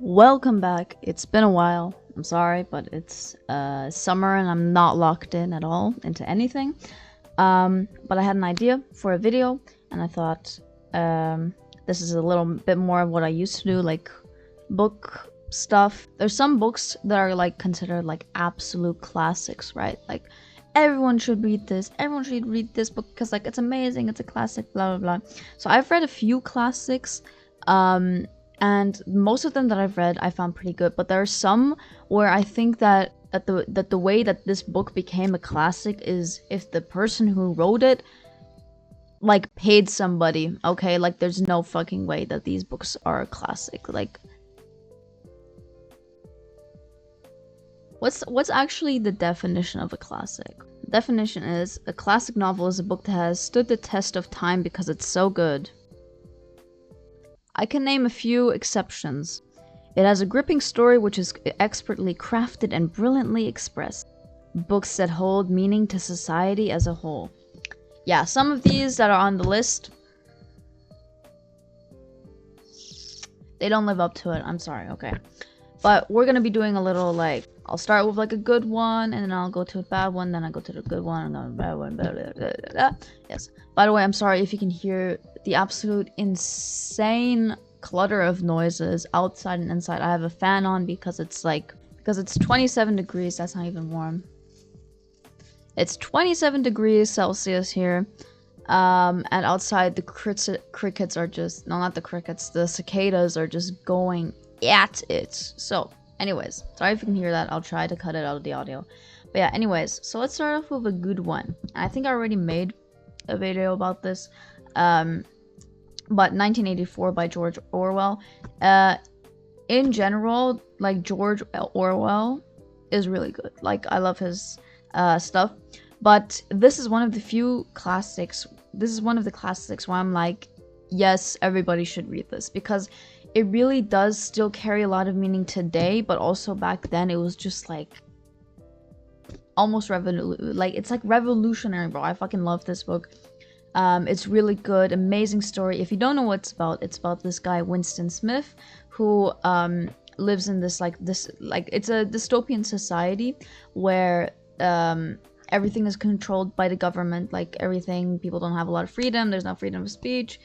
Welcome back. It's been a while. I'm sorry, but it's summer and I'm not locked in at all into anything. But I had an idea for a video and I thought this is a little bit more of what I used to do, like book stuff. There's some books that are like considered like absolute classics, right? Like everyone should read this. Everyone should read this book because like it's amazing, it's a classic, blah blah blah. So I've read a few classics. And most of them that I've read I found pretty good, but there are some where I think that the way that this book became a classic is if the person who wrote it like paid somebody. Okay, like there's no fucking way that these books are a classic. Like what's actually the definition of a classic? The definition is a classic novel is a book that has stood the test of time because it's so good. I can name a few exceptions. It has a gripping story which is expertly crafted and brilliantly expressed. Books that hold meaning to society as a whole. Yeah, some of these that are on the list, they don't live up to it. I'm sorry, okay. But we're gonna be doing a little like, I'll start with like a good one, and then I'll go to a bad one, then I go to the good one, and then a bad one, blah, blah, blah, blah, blah. Yes. By the way, I'm sorry if you can hear the absolute insane clutter of noises outside and inside. I have a fan on because it's 27 degrees. That's not even warm. It's 27 degrees Celsius here. And outside the crickets are just, no, not the crickets, the cicadas are just going at it. So anyways, sorry if you can hear that. I'll try to cut it out of the audio. But yeah, anyways, so let's start off with a good one. I think I already made a video about this. But 1984 by George Orwell. In general, like George Orwell is really good. Like I love his stuff. But this is one of the few classics. This is one of the classics where I'm like, yes, everybody should read this because it really does still carry a lot of meaning today, but also back then it was just like almost it's like revolutionary, bro. I fucking love this book. It's really good, amazing story. If you don't know what it's about this guy Winston Smith who lives in this it's a dystopian society where everything is controlled by the government. Like everything, people don't have a lot of freedom. There's no freedom of speech.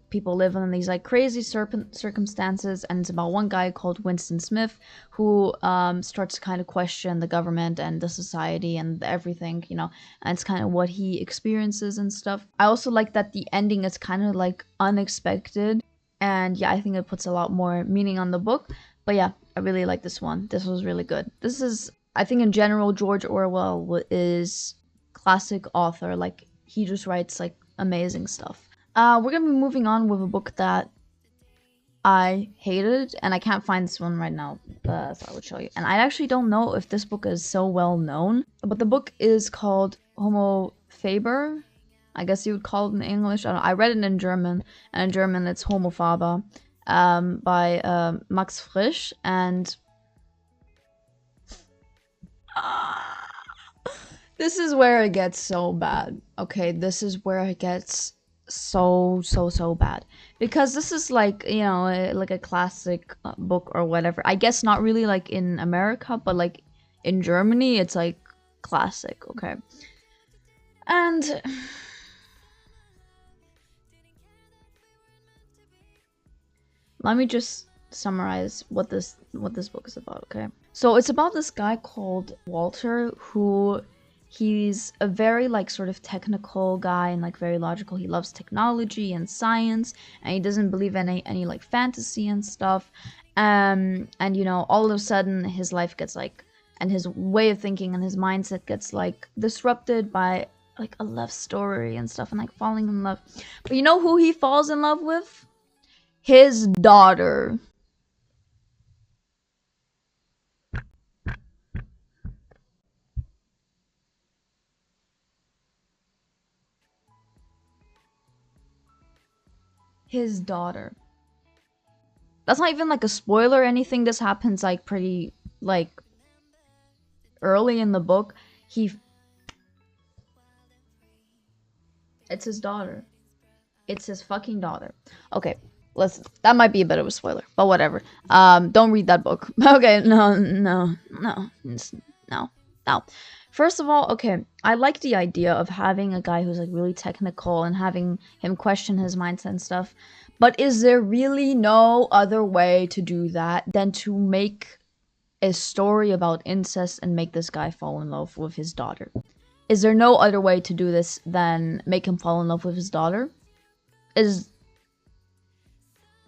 People live in these like crazy circumstances, and it's about one guy called Winston Smith who starts to kind of question the government and the society and everything, you know, and it's kind of what he experiences and stuff. I also like that the ending is kind of like unexpected, and yeah, I think it puts a lot more meaning on the book. But yeah, I really like this one. This was really good. This is, I think in general, George Orwell is classic author. Like he just writes like amazing stuff. We're gonna be moving on with a book that I hated, and I can't find this one right now, so I would show you. And I actually don't know if this book is so well known, but the book is called Homo Faber. I guess you would call it in English. I don't know. I read it in German, and in German it's Homo Faber, by Max Frisch, and this is where it gets so bad. Okay, this is where it gets so bad, because this is like, you know, like a classic book or whatever. I guess not really like in America, but like in Germany it's like classic. Okay, and let me just summarize what this book is about. Okay, so it's about this guy called Walter who, he's a very like sort of technical guy and like very logical. He loves technology and science, and he doesn't believe in any like fantasy and stuff. And you know, all of a sudden his life gets like, and his way of thinking and his mindset gets like disrupted by like a love story and stuff, and like falling in love. But you know who he falls in love with? His daughter. His daughter. That's not even like a spoiler or anything. This happens like pretty like early in the book. It's his daughter. It's his fucking daughter. Okay, listen, that might be a bit of a spoiler, but whatever. Don't read that book. Okay, no. No. First of all, okay, I like the idea of having a guy who's like really technical and having him question his mindset and stuff. But is there really no other way to do that than to make a story about incest and make this guy fall in love with his daughter? Is there no other way to do this than make him fall in love with his daughter?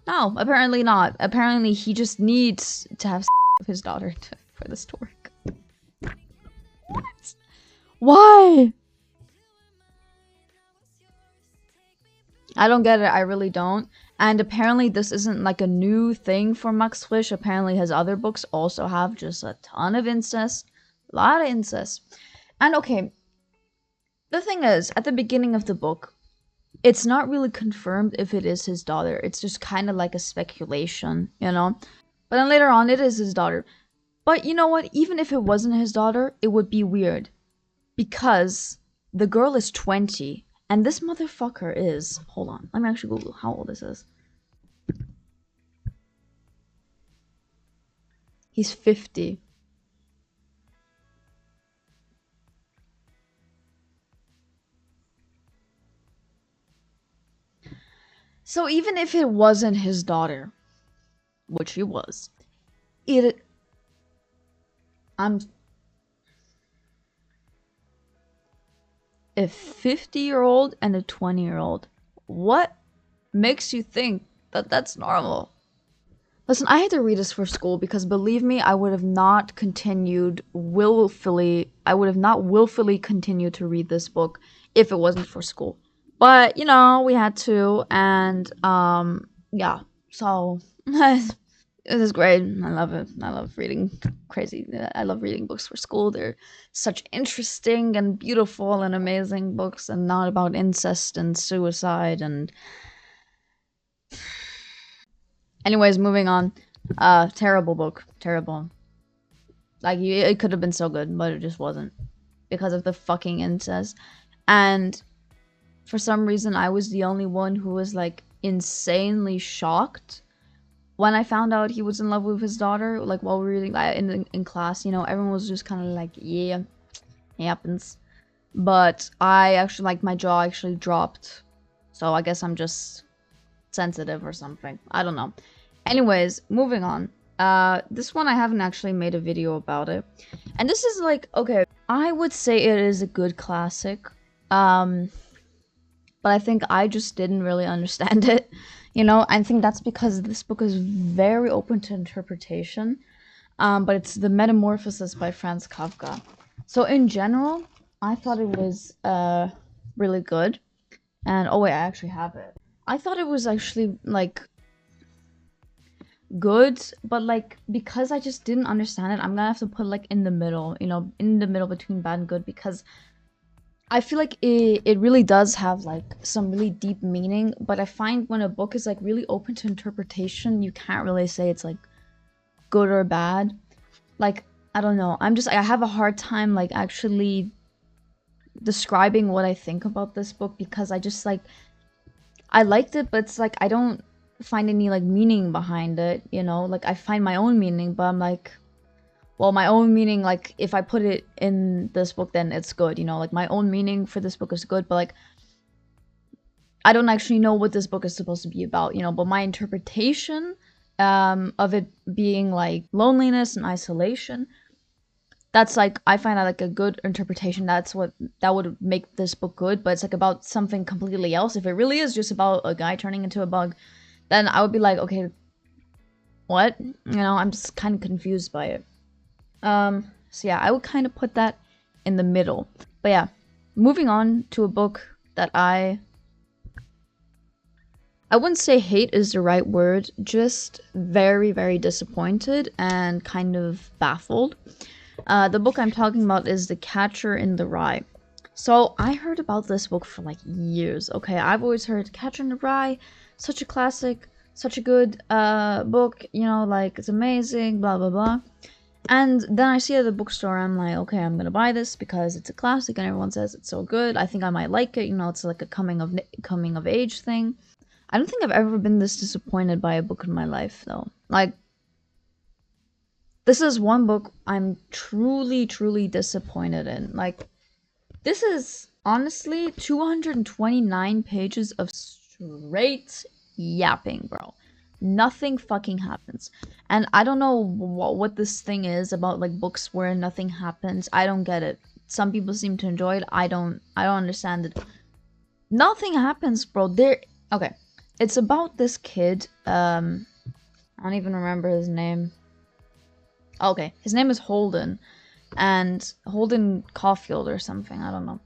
No, apparently not. Apparently he just needs to have with his daughter for this to work. What? Why? I don't get it. I really don't. And apparently this isn't like a new thing for Max Frisch. Apparently his other books also have just a ton of incest. A lot of incest. And okay, the thing is, at the beginning of the book, it's not really confirmed if it is his daughter. It's just kind of like a speculation, you know? But then later on, it is his daughter. But you know what? Even if it wasn't his daughter, it would be weird. Because the girl is 20, and this motherfucker is... Hold on, let me actually Google how old this is. He's 50. So even if it wasn't his daughter, which he was, I'm a 50-year-old and a 20-year-old. What makes you think that that's normal? Listen, I had to read this for school because believe me, I would have not willfully continued to read this book if it wasn't for school. But, you know, we had to, and, yeah, so, it is great. I love it. I love reading I love reading books for school. They're such interesting and beautiful and amazing books and not about incest and suicide and... Anyways, moving on. Terrible book. Terrible. Like, it could have been so good, but it just wasn't. Because of the fucking incest. And... for some reason, I was the only one who was, like, insanely shocked when I found out he was in love with his daughter. Like, while we were reading in class, you know, everyone was just kind of like, yeah, it happens. But I actually, like, my jaw actually dropped. So I guess I'm just sensitive or something. I don't know. Anyways, moving on. This one I haven't actually made a video about it. And this is, like, okay, I would say it is a good classic. But I think I just didn't really understand it, you know? I think that's because this book is very open to interpretation, but it's The Metamorphosis by Franz Kafka. So in general, I thought it was really good, and oh wait, I actually have it. I thought it was actually, like, good, but, like, because I just didn't understand it, I'm gonna have to put, like, in the middle, you know, in the middle between bad and good, because I feel like it really does have, like, some really deep meaning, but I find when a book is, like, really open to interpretation, you can't really say it's, like, good or bad. Like, I don't know. I have a hard time, like, actually describing what I think about this book because I just, like, I liked it, but it's, like, I don't find any, like, meaning behind it, you know? Like, I find my own meaning, but I'm, like... well, my own meaning, like, if I put it in this book, then it's good, you know? Like, my own meaning for this book is good, but, like, I don't actually know what this book is supposed to be about, you know? But my interpretation of it being, like, loneliness and isolation, that's, like, I find that, like, a good interpretation. That would make this book good, but it's, like, about something completely else. If it really is just about a guy turning into a bug, then I would be like, okay, what? You know, I'm just kind of confused by it. So yeah, I would kind of put that in the middle. But yeah, moving on to a book that I wouldn't say hate is the right word, just very, very disappointed and kind of baffled. The book I'm talking about is The Catcher in the Rye. So I heard about this book for like years. Okay, I've always heard Catcher in the Rye, such a classic, such a good book, you know, like it's amazing, blah blah blah. And then I see it at the bookstore, I'm like, okay, I'm gonna buy this because it's a classic and everyone says it's so good. I think I might like it, you know, it's like a coming of age thing. I don't think I've ever been this disappointed by a book in my life, though. Like, this is one book I'm truly, truly disappointed in. Like, this is honestly 229 pages of straight yapping, bro. Nothing fucking happens. And I don't know what this thing is about, like, books where nothing happens. I don't get it. Some people seem to enjoy it. I don't understand it. Nothing happens, bro. Okay. It's about this kid. I don't even remember his name. Okay, his name is Holden, and Holden Caulfield or something. I don't know.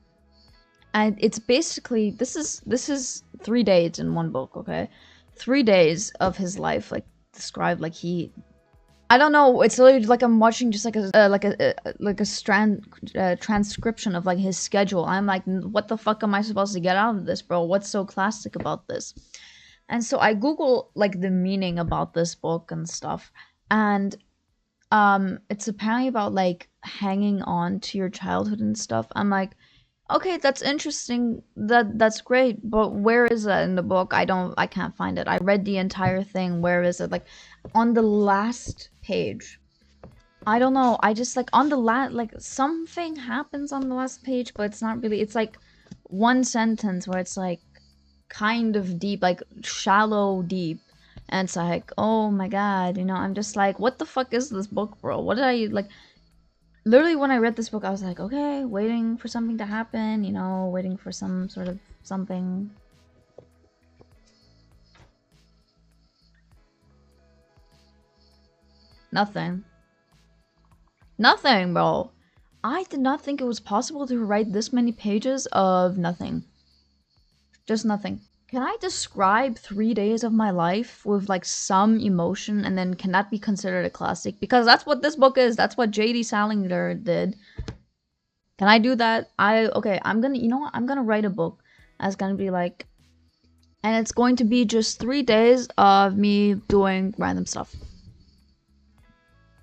And it's basically this is 3 days in one book. Okay, 3 days of his life, like described. Like I don't know. It's literally like I'm watching just like a transcription of like his schedule. I'm like, what the fuck am I supposed to get out of this, bro? What's so classic about this? And so I Google like the meaning about this book and stuff, and it's apparently about like hanging on to your childhood and stuff. I'm like, okay, that's interesting. That's great, but where is that in the book? I can't find it. I read the entire thing. Where is it? Like on the last page. I don't know. I just like on the like something happens on the last page, but it's not really. It's like one sentence where it's like kind of deep, like shallow deep. And it's like, oh my god, I'm just like, what the fuck is this book, bro? What did I, like, literally when I read this book, I was like, okay, waiting for something to happen, waiting for some sort of something. Nothing. Nothing, bro. I did not think it was possible to write this many pages of nothing. Just nothing. Can I describe 3 days of my life with like some emotion, and then can that be considered a classic? Because that's what this book is. That's what J.D. Salinger did. Can I do that? Okay, I'm gonna, you know what? I'm gonna write a book that's gonna be like, and it's going to be just 3 days of me doing random stuff.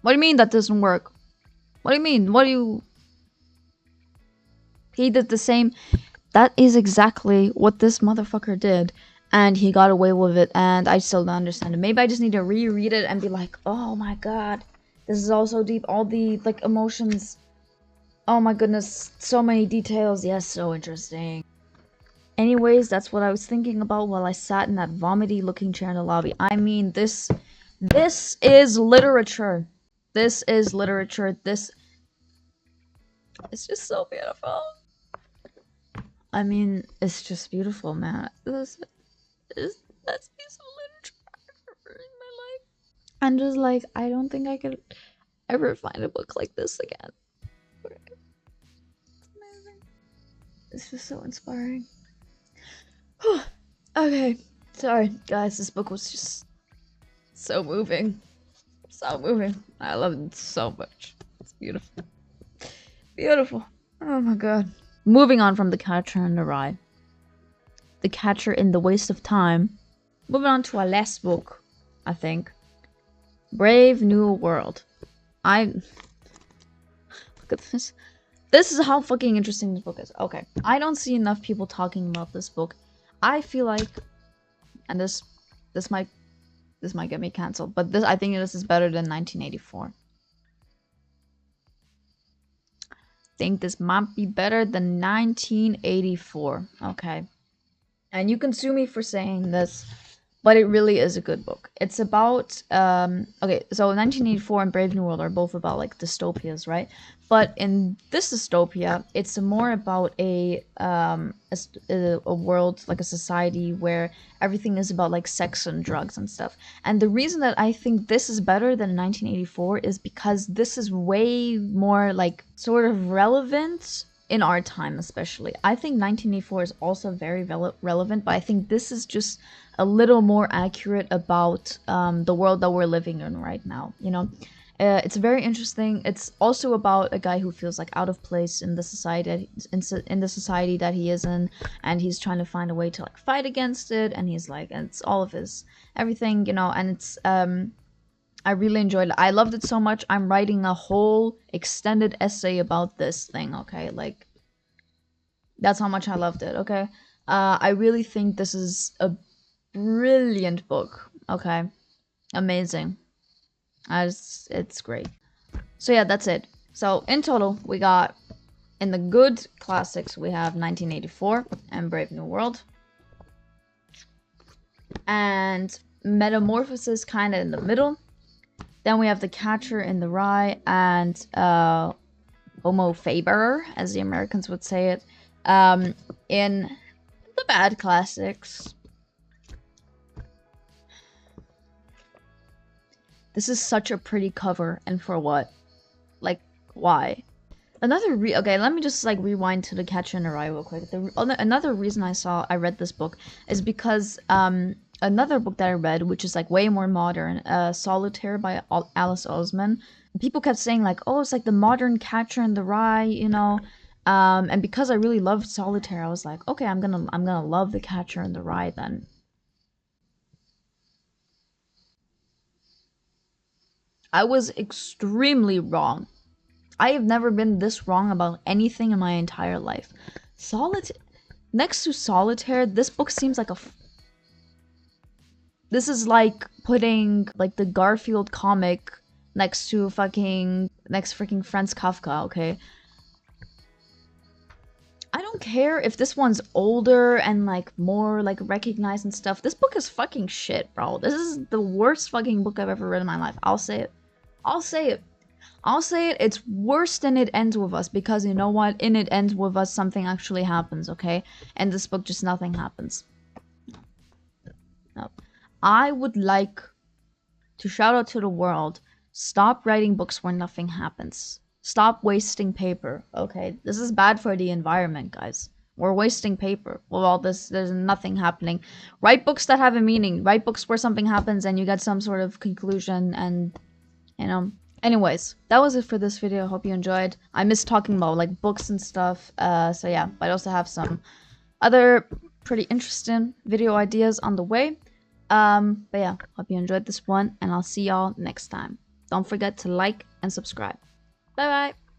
What do you mean that doesn't work? What do you mean? He did the same. That is exactly what this motherfucker did, and he got away with it, and I still don't understand it. Maybe I just need to reread it and be like, oh my god, this is all so deep, all the, like, emotions. Oh my goodness, so many details. Yes, so interesting. Anyways, that's what I was thinking about while I sat in that vomity-looking chair in the lobby. I mean, this is literature. This is literature. It's just so beautiful. I mean, it's just beautiful, man. That's piece of literature in my life. I'm just like, I don't think I could ever find a book like this again. It's amazing. It's just so inspiring. Okay, sorry, guys. This book was just so moving. So moving. I love it so much. It's beautiful. Beautiful. Oh my god. Moving on from The Catcher in the Rye. The Catcher in the Waste of Time. Moving on to our last book, I think. Brave New World. Look at this. This is how fucking interesting this book is. Okay. I don't see enough people talking about this book. I feel like, and this might get me cancelled, but I think this is better than 1984. Think this might be better than 1984. Okay. And you can sue me for saying this, but it really is a good book. It's about okay, so 1984 and Brave New World are both about like dystopias, right? But in this dystopia, it's more about a world, like a society where everything is about like sex and drugs and stuff. And the reason that I think this is better than 1984 is because this is way more like sort of relevant in our time, especially. I think 1984 is also very relevant, but I think this is just a little more accurate about the world that we're living in right now, it's very interesting. It's also about a guy who feels like out of place in the society that he is in, and he's trying to find a way to like fight against it, and he's like, and it's all of his everything, and it's I really enjoyed it. I loved it so much. I'm writing a whole extended essay about this thing, okay? Like, that's how much I loved it, okay? I really think this is a brilliant book. Okay, amazing. It's great. So yeah, that's it. So in total, we got in the good classics, we have 1984 and Brave New World, and Metamorphosis kind of in the middle. Then we have The Catcher in the Rye and Homo Faber, as the Americans would say it, in the bad classics. This is such a pretty cover, and for what? Like, why? Okay, let me just like rewind to The Catcher in the Rye real quick. Another reason I read this book is because another book that I read, which is like way more modern, Solitaire by Alice Oseman. People kept saying like, oh, it's like the modern Catcher in the Rye, you know. And because I really loved Solitaire, I was like, okay, I'm gonna love The Catcher in the Rye then. I was extremely wrong. I have never been this wrong about anything in my entire life. Next to Solitaire, this book seems like this is like putting like the Garfield comic next to freaking Franz Kafka, okay? I don't care if this one's older and like more like recognized and stuff. This book is fucking shit, bro. This is the worst fucking book I've ever read in my life. I'll say it. I'll say it. I'll say it. It's worse than It Ends With Us, because you know what? In It Ends With Us, something actually happens, okay? And this book, just nothing happens. No. I would like to shout out to the world. Stop writing books where nothing happens. Stop wasting paper, okay? This is bad for the environment, guys. We're wasting paper with all this. There's nothing happening. Write books that have a meaning. Write books where something happens and you get some sort of conclusion and, you know. Anyways, that was it for this video. Hope you enjoyed. I miss talking about like books and stuff. So yeah, but I also have some other pretty interesting video ideas on the way. But yeah, hope you enjoyed this one, and I'll see y'all next time. Don't forget to like and subscribe. Bye bye.